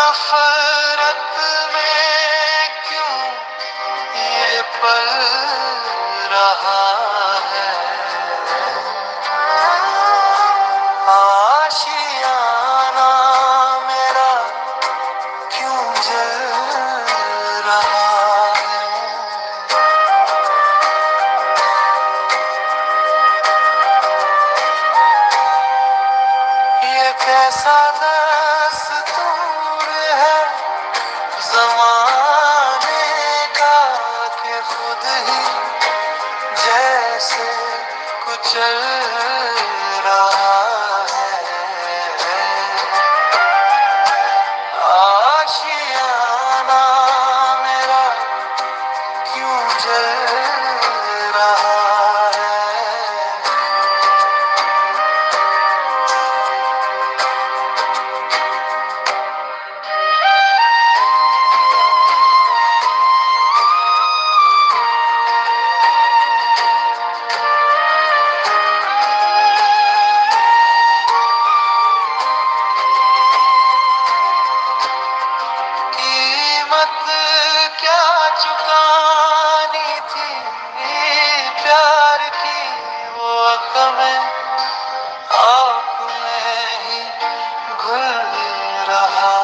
नफरत में क्यों ये पल रहा है, आशियाना मेरा क्यों जल रहा है। ये कैसा दस्तूर है ज़माने का कि खुद ही जैसे कुचल रहा है, आशियाना मेरा क्यों जल रहा है। कीमत क्या चुकानी थी प्यार की, वो कमें आप में ही घुल रहा